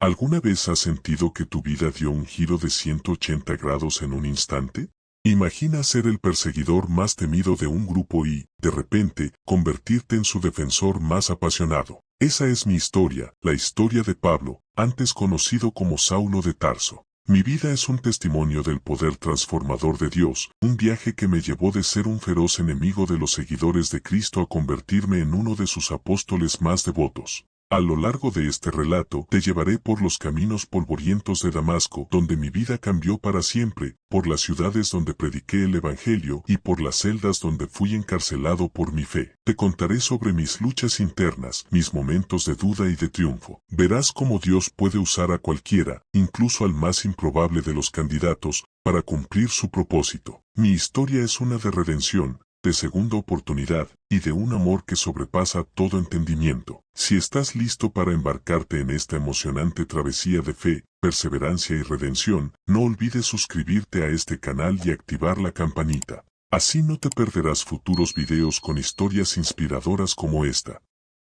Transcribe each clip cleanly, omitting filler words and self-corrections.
¿Alguna vez has sentido que tu vida dio un giro de 180 grados en un instante? Imagina ser el perseguidor más temido de un grupo y, de repente, convertirte en su defensor más apasionado. Esa es mi historia, la historia de Pablo, antes conocido como Saulo de Tarso. Mi vida es un testimonio del poder transformador de Dios, un viaje que me llevó de ser un feroz enemigo de los seguidores de Cristo a convertirme en uno de sus apóstoles más devotos. A lo largo de este relato te llevaré por los caminos polvorientos de Damasco, donde mi vida cambió para siempre, por las ciudades donde prediqué el Evangelio y por las celdas donde fui encarcelado por mi fe. Te contaré sobre mis luchas internas, mis momentos de duda y de triunfo. Verás cómo Dios puede usar a cualquiera, incluso al más improbable de los candidatos, para cumplir su propósito. Mi historia es una de redención, de segunda oportunidad, y de un amor que sobrepasa todo entendimiento. Si estás listo para embarcarte en esta emocionante travesía de fe, perseverancia y redención, no olvides suscribirte a este canal y activar la campanita. Así no te perderás futuros videos con historias inspiradoras como esta.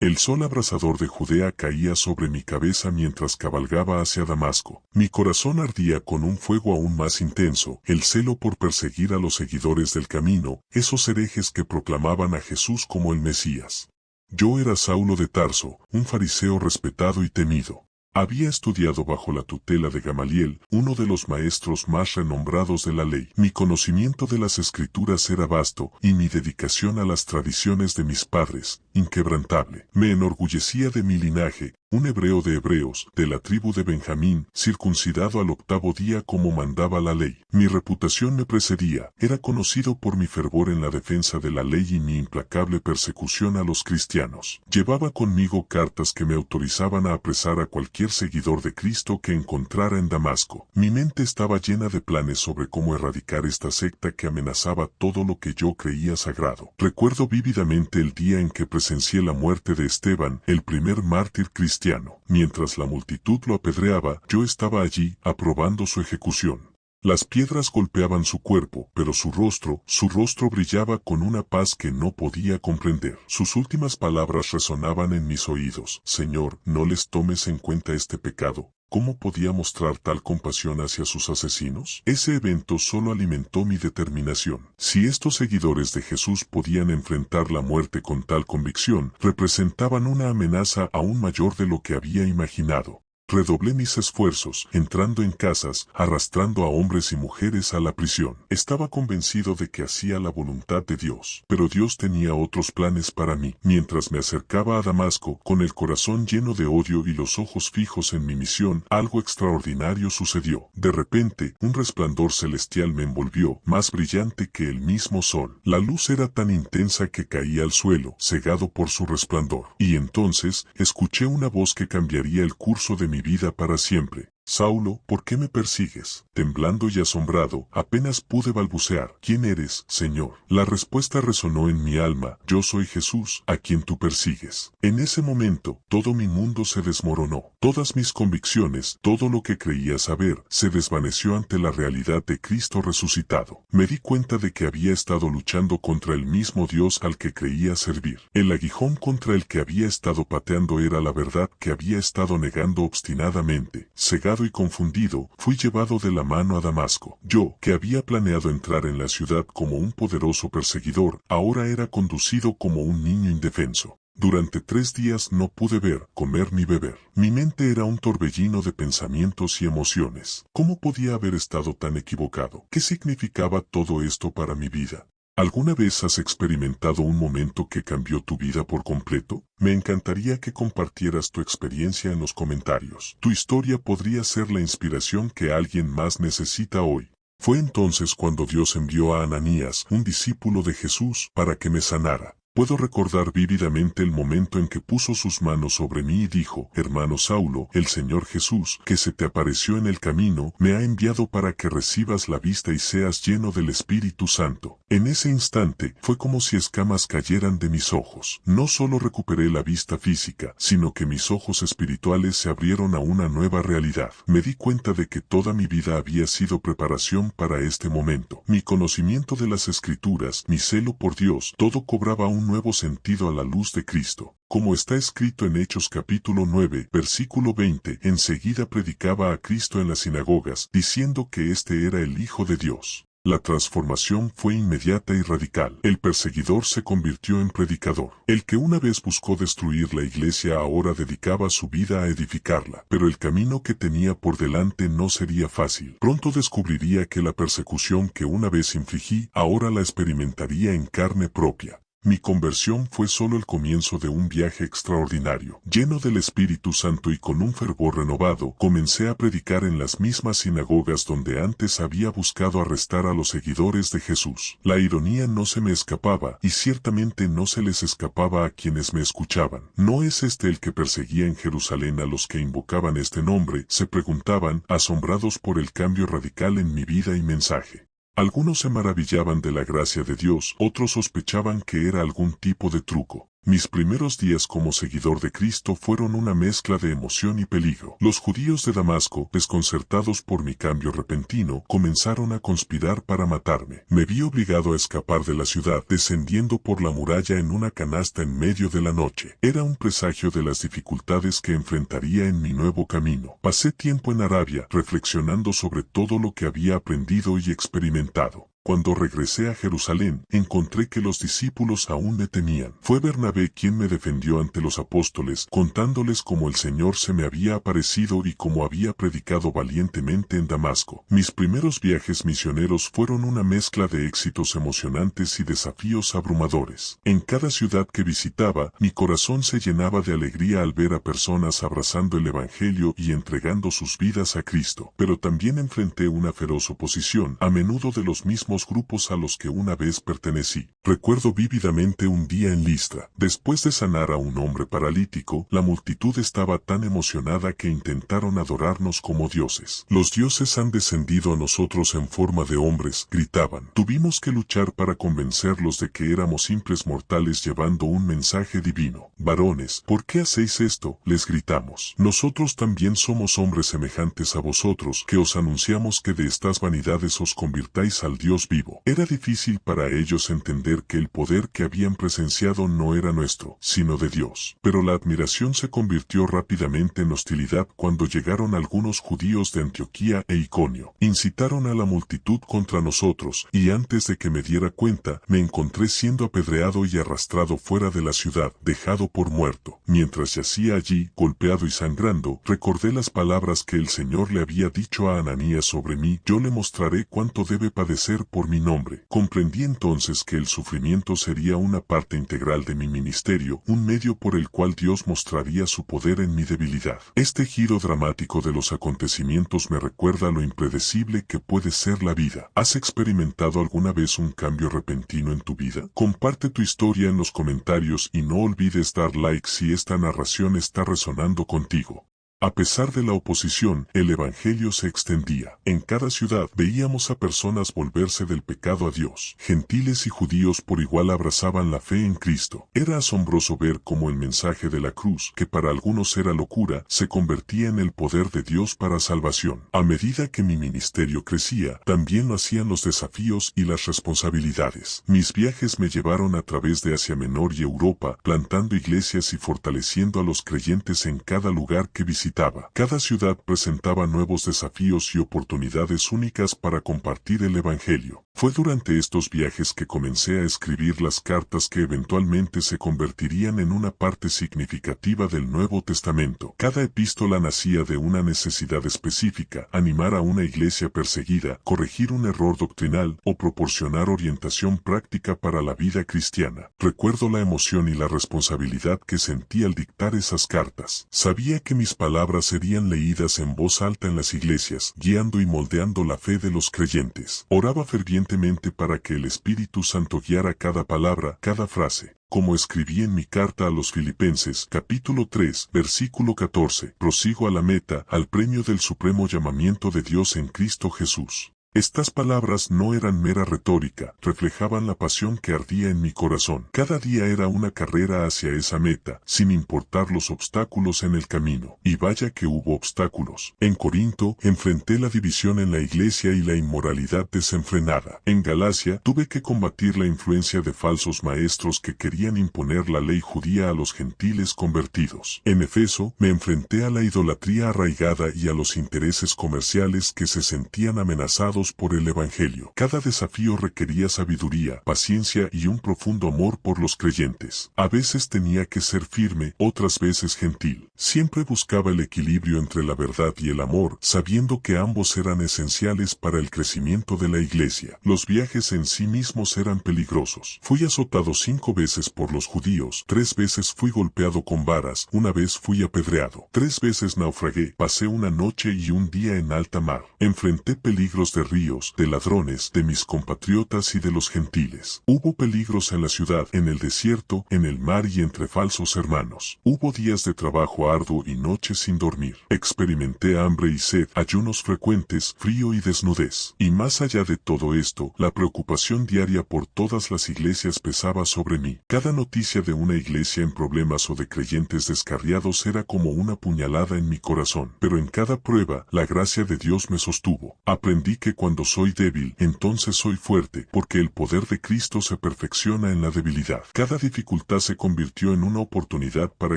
El sol abrasador de Judea caía sobre mi cabeza mientras cabalgaba hacia Damasco. Mi corazón ardía con un fuego aún más intenso, el celo por perseguir a los seguidores del camino, esos herejes que proclamaban a Jesús como el Mesías. Yo era Saulo de Tarso, un fariseo respetado y temido. Había estudiado bajo la tutela de Gamaliel, uno de los maestros más renombrados de la ley. Mi conocimiento de las Escrituras era vasto, y mi dedicación a las tradiciones de mis padres, inquebrantable. Me enorgullecía de mi linaje, un hebreo de hebreos, de la tribu de Benjamín, circuncidado al 8º día como mandaba la ley. Mi reputación me precedía, era conocido por mi fervor en la defensa de la ley y mi implacable persecución a los cristianos. Llevaba conmigo cartas que me autorizaban a apresar a cualquier seguidor de Cristo que encontrara en Damasco. Mi mente estaba llena de planes sobre cómo erradicar esta secta que amenazaba todo lo que yo creía sagrado. Recuerdo vívidamente el día en que presencié la muerte de Esteban, el primer mártir cristiano. Mientras la multitud lo apedreaba, yo estaba allí, aprobando su ejecución. Las piedras golpeaban su cuerpo, pero su rostro brillaba con una paz que no podía comprender. Sus últimas palabras resonaban en mis oídos. Señor, no les tomes en cuenta este pecado. ¿Cómo podía mostrar tal compasión hacia sus asesinos? Ese evento solo alimentó mi determinación. Si estos seguidores de Jesús podían enfrentar la muerte con tal convicción, representaban una amenaza aún mayor de lo que había imaginado. Redoblé mis esfuerzos, entrando en casas, arrastrando a hombres y mujeres a la prisión. Estaba convencido de que hacía la voluntad de Dios, pero Dios tenía otros planes para mí. Mientras me acercaba a Damasco, con el corazón lleno de odio y los ojos fijos en mi misión, algo extraordinario sucedió. De repente, un resplandor celestial me envolvió, más brillante que el mismo sol. La luz era tan intensa que caía al suelo, cegado por su resplandor. Y entonces, escuché una voz que cambiaría el curso de mi vida para siempre. Saulo, ¿por qué me persigues? Temblando y asombrado, apenas pude balbucear. ¿Quién eres, Señor? La respuesta resonó en mi alma. Yo soy Jesús, a quien tú persigues. En ese momento, todo mi mundo se desmoronó. Todas mis convicciones, todo lo que creía saber, se desvaneció ante la realidad de Cristo resucitado. Me di cuenta de que había estado luchando contra el mismo Dios al que creía servir. El aguijón contra el que había estado pateando era la verdad que había estado negando obstinadamente. Cegado y confundido, fui llevado de la mano a Damasco. Yo, que había planeado entrar en la ciudad como un poderoso perseguidor, ahora era conducido como un niño indefenso. Durante 3 días no pude ver, comer ni beber. Mi mente era un torbellino de pensamientos y emociones. ¿Cómo podía haber estado tan equivocado? ¿Qué significaba todo esto para mi vida? ¿Alguna vez has experimentado un momento que cambió tu vida por completo? Me encantaría que compartieras tu experiencia en los comentarios. Tu historia podría ser la inspiración que alguien más necesita hoy. Fue entonces cuando Dios envió a Ananías, un discípulo de Jesús, para que me sanara. Puedo recordar vívidamente el momento en que puso sus manos sobre mí y dijo: hermano Saulo, el Señor Jesús, que se te apareció en el camino, me ha enviado para que recibas la vista y seas lleno del Espíritu Santo. En ese instante, fue como si escamas cayeran de mis ojos. No solo recuperé la vista física, sino que mis ojos espirituales se abrieron a una nueva realidad. Me di cuenta de que toda mi vida había sido preparación para este momento. Mi conocimiento de las Escrituras, mi celo por Dios, todo cobraba un un nuevo sentido a la luz de Cristo. Como está escrito en Hechos capítulo 9, versículo 20, enseguida predicaba a Cristo en las sinagogas, diciendo que éste era el Hijo de Dios. La transformación fue inmediata y radical. El perseguidor se convirtió en predicador. El que una vez buscó destruir la iglesia ahora dedicaba su vida a edificarla. Pero el camino que tenía por delante no sería fácil. Pronto descubriría que la persecución que una vez infligí, ahora la experimentaría en carne propia. Mi conversión fue solo el comienzo de un viaje extraordinario. Lleno del Espíritu Santo y con un fervor renovado, comencé a predicar en las mismas sinagogas donde antes había buscado arrestar a los seguidores de Jesús. La ironía no se me escapaba, y ciertamente no se les escapaba a quienes me escuchaban. ¿No es este el que perseguía en Jerusalén a los que invocaban este nombre?, se preguntaban, asombrados por el cambio radical en mi vida y mensaje. Algunos se maravillaban de la gracia de Dios, otros sospechaban que era algún tipo de truco. Mis primeros días como seguidor de Cristo fueron una mezcla de emoción y peligro. Los judíos de Damasco, desconcertados por mi cambio repentino, comenzaron a conspirar para matarme. Me vi obligado a escapar de la ciudad, descendiendo por la muralla en una canasta en medio de la noche. Era un presagio de las dificultades que enfrentaría en mi nuevo camino. Pasé tiempo en Arabia, reflexionando sobre todo lo que había aprendido y experimentado. Cuando regresé a Jerusalén, encontré que los discípulos aún me temían. Fue Bernabé quien me defendió ante los apóstoles, contándoles cómo el Señor se me había aparecido y cómo había predicado valientemente en Damasco. Mis primeros viajes misioneros fueron una mezcla de éxitos emocionantes y desafíos abrumadores. En cada ciudad que visitaba, mi corazón se llenaba de alegría al ver a personas abrazando el Evangelio y entregando sus vidas a Cristo. Pero también enfrenté una feroz oposición, a menudo de los mismos grupos a los que una vez pertenecí. Recuerdo vívidamente un día en Listra. Después de sanar a un hombre paralítico, la multitud estaba tan emocionada que intentaron adorarnos como dioses. Los dioses han descendido a nosotros en forma de hombres, gritaban. Tuvimos que luchar para convencerlos de que éramos simples mortales llevando un mensaje divino. Varones, ¿por qué hacéis esto?, les gritamos. Nosotros también somos hombres semejantes a vosotros, que os anunciamos que de estas vanidades os convirtáis al Dios vivo. Era difícil para ellos entender que el poder que habían presenciado no era nuestro, sino de Dios. Pero la admiración se convirtió rápidamente en hostilidad cuando llegaron algunos judíos de Antioquía e Iconio. Incitaron a la multitud contra nosotros, y antes de que me diera cuenta, me encontré siendo apedreado y arrastrado fuera de la ciudad, dejado por muerto. Mientras yacía allí, golpeado y sangrando, recordé las palabras que el Señor le había dicho a Ananías sobre mí: yo le mostraré cuánto debe padecer por mi nombre. Comprendí entonces que el sufrimiento sería una parte integral de mi ministerio, un medio por el cual Dios mostraría su poder en mi debilidad. Este giro dramático de los acontecimientos me recuerda lo impredecible que puede ser la vida. ¿Has experimentado alguna vez un cambio repentino en tu vida? Comparte tu historia en los comentarios y no olvides dar like si esta narración está resonando contigo. A pesar de la oposición, el Evangelio se extendía. En cada ciudad veíamos a personas volverse del pecado a Dios. Gentiles y judíos por igual abrazaban la fe en Cristo. Era asombroso ver cómo el mensaje de la cruz, que para algunos era locura, se convertía en el poder de Dios para salvación. A medida que mi ministerio crecía, también lo hacían los desafíos y las responsabilidades. Mis viajes me llevaron a través de Asia Menor y Europa, plantando iglesias y fortaleciendo a los creyentes en cada lugar que visitaba. Cada ciudad presentaba nuevos desafíos y oportunidades únicas para compartir el Evangelio. Fue durante estos viajes que comencé a escribir las cartas que eventualmente se convertirían en una parte significativa del Nuevo Testamento. Cada epístola nacía de una necesidad específica: animar a una iglesia perseguida, corregir un error doctrinal o proporcionar orientación práctica para la vida cristiana. Recuerdo la emoción y la responsabilidad que sentí al dictar esas cartas. Sabía que mis palabras serían leídas en voz alta en las iglesias, guiando y moldeando la fe de los creyentes. Oraba fervientemente para que el Espíritu Santo guiara cada palabra, cada frase. Como escribí en mi carta a los Filipenses, capítulo 3, versículo 14, prosigo a la meta, al premio del supremo llamamiento de Dios en Cristo Jesús. Estas palabras no eran mera retórica, reflejaban la pasión que ardía en mi corazón. Cada día era una carrera hacia esa meta, sin importar los obstáculos en el camino. Y vaya que hubo obstáculos. En Corinto, enfrenté la división en la iglesia y la inmoralidad desenfrenada. En Galacia, tuve que combatir la influencia de falsos maestros que querían imponer la ley judía a los gentiles convertidos. En Efeso, me enfrenté a la idolatría arraigada y a los intereses comerciales que se sentían amenazados por el Evangelio. Cada desafío requería sabiduría, paciencia y un profundo amor por los creyentes. A veces tenía que ser firme, otras veces gentil. Siempre buscaba el equilibrio entre la verdad y el amor, sabiendo que ambos eran esenciales para el crecimiento de la iglesia. Los viajes en sí mismos eran peligrosos. Fui azotado 5 veces por los judíos, 3 veces fui golpeado con varas, una vez fui apedreado, 3 veces naufragué, pasé una noche y un día en alta mar. Enfrenté peligros de ríos, de ladrones, de mis compatriotas y de los gentiles. Hubo peligros en la ciudad, en el desierto, en el mar y entre falsos hermanos. Hubo días de trabajo arduo y noches sin dormir. Experimenté hambre y sed, ayunos frecuentes, frío y desnudez. Y más allá de todo esto, la preocupación diaria por todas las iglesias pesaba sobre mí. Cada noticia de una iglesia en problemas o de creyentes descarriados era como una puñalada en mi corazón. Pero en cada prueba, la gracia de Dios me sostuvo. Aprendí que cuando soy débil, entonces soy fuerte, porque el poder de Cristo se perfecciona en la debilidad. Cada dificultad se convirtió en una oportunidad para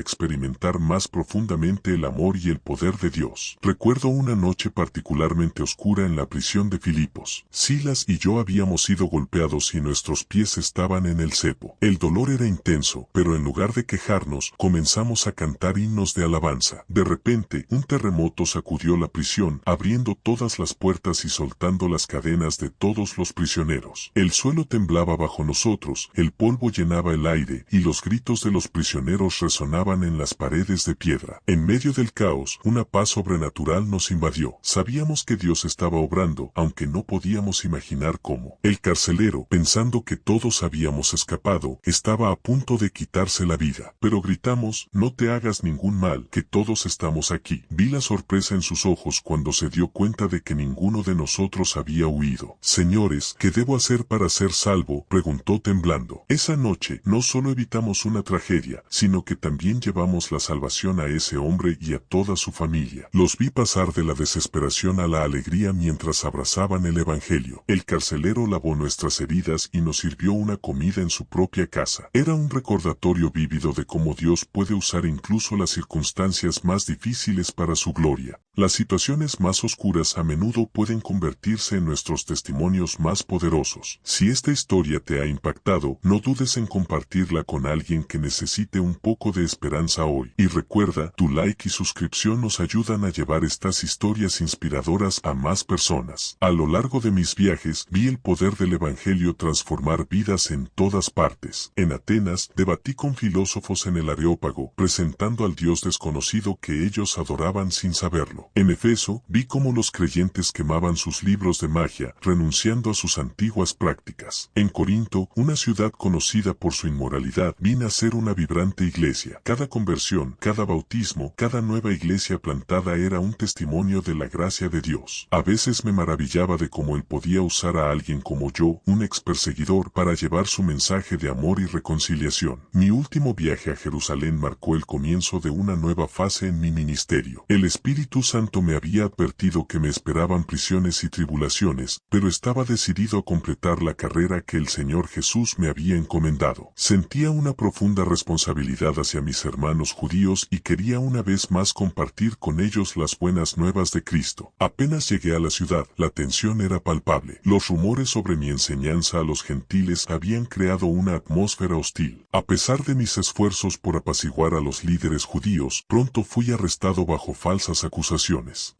experimentar más profundamente el amor y el poder de Dios. Recuerdo una noche particularmente oscura en la prisión de Filipos. Silas y yo habíamos sido golpeados y nuestros pies estaban en el cepo. El dolor era intenso, pero en lugar de quejarnos, comenzamos a cantar himnos de alabanza. De repente, un terremoto sacudió la prisión, abriendo todas las puertas y soltando las cadenas de todos los prisioneros. El suelo temblaba bajo nosotros, el polvo llenaba el aire, y los gritos de los prisioneros resonaban en las paredes de piedra. En medio del caos, una paz sobrenatural nos invadió. Sabíamos que Dios estaba obrando, aunque no podíamos imaginar cómo. El carcelero, pensando que todos habíamos escapado, estaba a punto de quitarse la vida. Pero gritamos, no te hagas ningún mal, que todos estamos aquí. Vi la sorpresa en sus ojos cuando se dio cuenta de que ninguno de nosotros había huido. Señores, ¿qué debo hacer para ser salvo?, preguntó temblando. Esa noche, no solo evitamos una tragedia, sino que también llevamos la salvación a ese hombre y a toda su familia. Los vi pasar de la desesperación a la alegría mientras abrazaban el Evangelio. El carcelero lavó nuestras heridas y nos sirvió una comida en su propia casa. Era un recordatorio vívido de cómo Dios puede usar incluso las circunstancias más difíciles para su gloria. Las situaciones más oscuras a menudo pueden convertirse en nuestros testimonios más poderosos. Si esta historia te ha impactado, no dudes en compartirla con alguien que necesite un poco de esperanza hoy. Y recuerda, tu like y suscripción nos ayudan a llevar estas historias inspiradoras a más personas. A lo largo de mis viajes, vi el poder del Evangelio transformar vidas en todas partes. En Atenas, debatí con filósofos en el Areópago, presentando al Dios desconocido que ellos adoraban sin saberlo. En Efeso, vi cómo los creyentes quemaban sus libros de magia, renunciando a sus antiguas prácticas. En Corinto, una ciudad conocida por su inmoralidad, vi nacer una vibrante iglesia. Cada conversión, cada bautismo, cada nueva iglesia plantada era un testimonio de la gracia de Dios. A veces me maravillaba de cómo Él podía usar a alguien como yo, un ex perseguidor, para llevar su mensaje de amor y reconciliación. Mi último viaje a Jerusalén marcó el comienzo de una nueva fase en mi ministerio. El Espíritu Santo me había advertido que me esperaban prisiones y tribulaciones, pero estaba decidido a completar la carrera que el Señor Jesús me había encomendado. Sentía una profunda responsabilidad hacia mis hermanos judíos y quería una vez más compartir con ellos las buenas nuevas de Cristo. Apenas llegué a la ciudad, la tensión era palpable. Los rumores sobre mi enseñanza a los gentiles habían creado una atmósfera hostil. A pesar de mis esfuerzos por apaciguar a los líderes judíos, pronto fui arrestado bajo falsas acusaciones.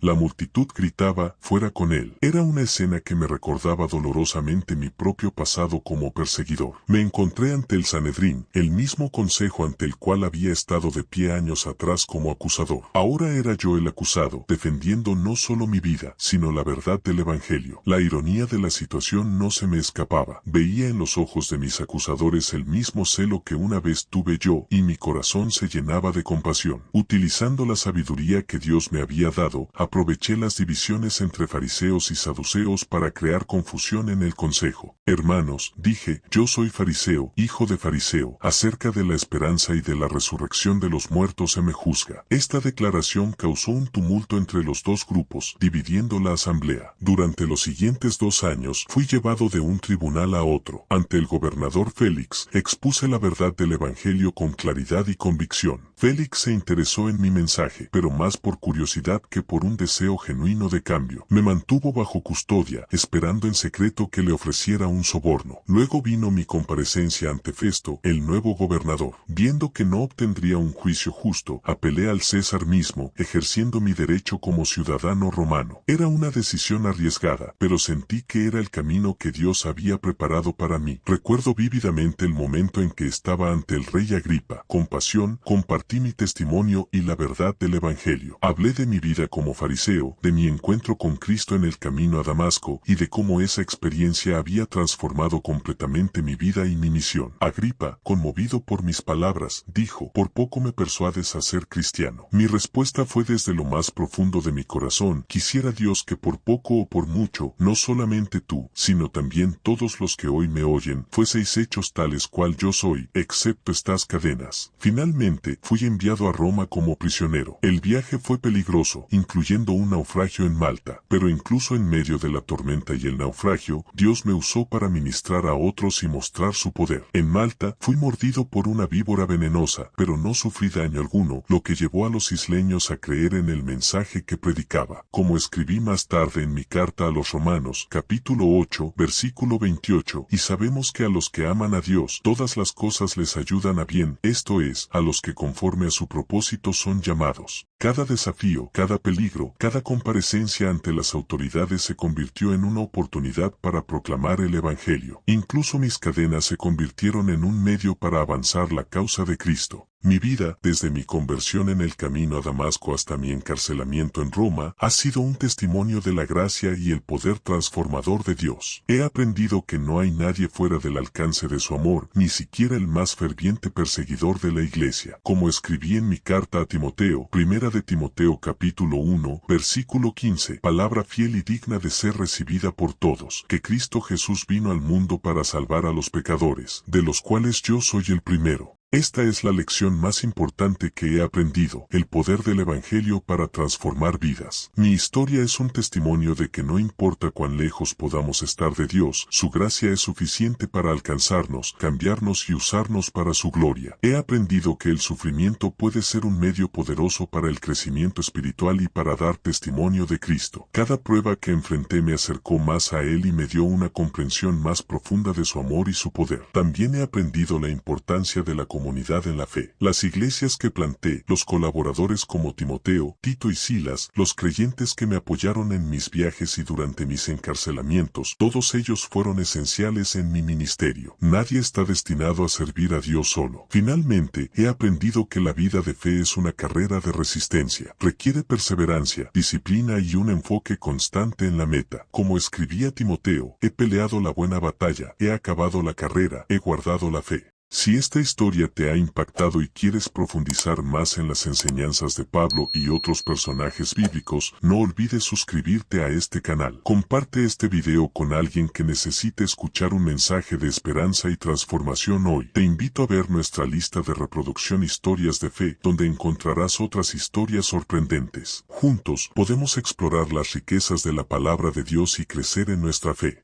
La multitud gritaba, fuera con él. Era una escena que me recordaba dolorosamente mi propio pasado como perseguidor. Me encontré ante el Sanedrín, el mismo consejo ante el cual había estado de pie años atrás como acusador. Ahora era yo el acusado, defendiendo no solo mi vida, sino la verdad del Evangelio. La ironía de la situación no se me escapaba. Veía en los ojos de mis acusadores el mismo celo que una vez tuve yo, y mi corazón se llenaba de compasión. Utilizando la sabiduría que Dios me había había dado, aproveché las divisiones entre fariseos y saduceos para crear confusión en el consejo. Hermanos, dije, yo soy fariseo, hijo de fariseo, acerca de la esperanza y de la resurrección de los muertos se me juzga. Esta declaración causó un tumulto entre los dos grupos, dividiendo la asamblea. Durante los siguientes 2 años, fui llevado de un tribunal a otro. Ante el gobernador Félix, expuse la verdad del evangelio con claridad y convicción. Félix se interesó en mi mensaje, pero más por curiosidad que por un deseo genuino de cambio. Me mantuvo bajo custodia, esperando en secreto que le ofreciera un soborno. Luego vino mi comparecencia ante Festo, el nuevo gobernador. Viendo que no obtendría un juicio justo, apelé al César mismo, ejerciendo mi derecho como ciudadano romano. Era una decisión arriesgada, pero sentí que era el camino que Dios había preparado para mí. Recuerdo vívidamente el momento en que estaba ante el rey Agripa. Con pasión, compartí mi testimonio y la verdad del evangelio. Hablé de mi vida como fariseo, de mi encuentro con Cristo en el camino a Damasco, y de cómo esa experiencia había transformado completamente mi vida y mi misión. Agripa, conmovido por mis palabras, dijo, por poco me persuades a ser cristiano. Mi respuesta fue desde lo más profundo de mi corazón, quisiera Dios que por poco o por mucho, no solamente tú, sino también todos los que hoy me oyen, fueseis hechos tales cual yo soy, excepto estas cadenas. Finalmente, fui enviado a Roma como prisionero. El viaje fue peligroso, incluyendo un naufragio en Malta, pero incluso en medio de la tormenta y el naufragio, Dios me usó para ministrar a otros y mostrar su poder. En Malta, fui mordido por una víbora venenosa, pero no sufrí daño alguno, lo que llevó a los isleños a creer en el mensaje que predicaba. Como escribí más tarde en mi carta a los Romanos, capítulo 8, versículo 28, y sabemos que a los que aman a Dios, todas las cosas les ayudan a bien, esto es, a los que conforme a su propósito son llamados. Cada desafío, cada peligro, cada comparecencia ante las autoridades se convirtió en una oportunidad para proclamar el Evangelio. Incluso mis cadenas se convirtieron en un medio para avanzar la causa de Cristo. Mi vida, desde mi conversión en el camino a Damasco hasta mi encarcelamiento en Roma, ha sido un testimonio de la gracia y el poder transformador de Dios. He aprendido que no hay nadie fuera del alcance de su amor, ni siquiera el más ferviente perseguidor de la iglesia. Como escribí en mi carta a Timoteo, primera de Timoteo capítulo 1, versículo 15, palabra fiel y digna de ser recibida por todos, que Cristo Jesús vino al mundo para salvar a los pecadores, de los cuales yo soy el primero. Esta es la lección más importante que he aprendido, el poder del Evangelio para transformar vidas. Mi historia es un testimonio de que no importa cuán lejos podamos estar de Dios, su gracia es suficiente para alcanzarnos, cambiarnos y usarnos para su gloria. He aprendido que el sufrimiento puede ser un medio poderoso para el crecimiento espiritual y para dar testimonio de Cristo. Cada prueba que enfrenté me acercó más a Él y me dio una comprensión más profunda de su amor y su poder. También he aprendido la importancia de la comunidad en la fe. Las iglesias que planté, los colaboradores como Timoteo, Tito y Silas, los creyentes que me apoyaron en mis viajes y durante mis encarcelamientos, todos ellos fueron esenciales en mi ministerio. Nadie está destinado a servir a Dios solo. Finalmente, he aprendido que la vida de fe es una carrera de resistencia. Requiere perseverancia, disciplina y un enfoque constante en la meta. Como escribí a Timoteo, he peleado la buena batalla, he acabado la carrera, he guardado la fe. Si esta historia te ha impactado y quieres profundizar más en las enseñanzas de Pablo y otros personajes bíblicos, no olvides suscribirte a este canal. Comparte este video con alguien que necesite escuchar un mensaje de esperanza y transformación hoy. Te invito a ver nuestra lista de reproducción Historias de Fe, donde encontrarás otras historias sorprendentes. Juntos, podemos explorar las riquezas de la palabra de Dios y crecer en nuestra fe.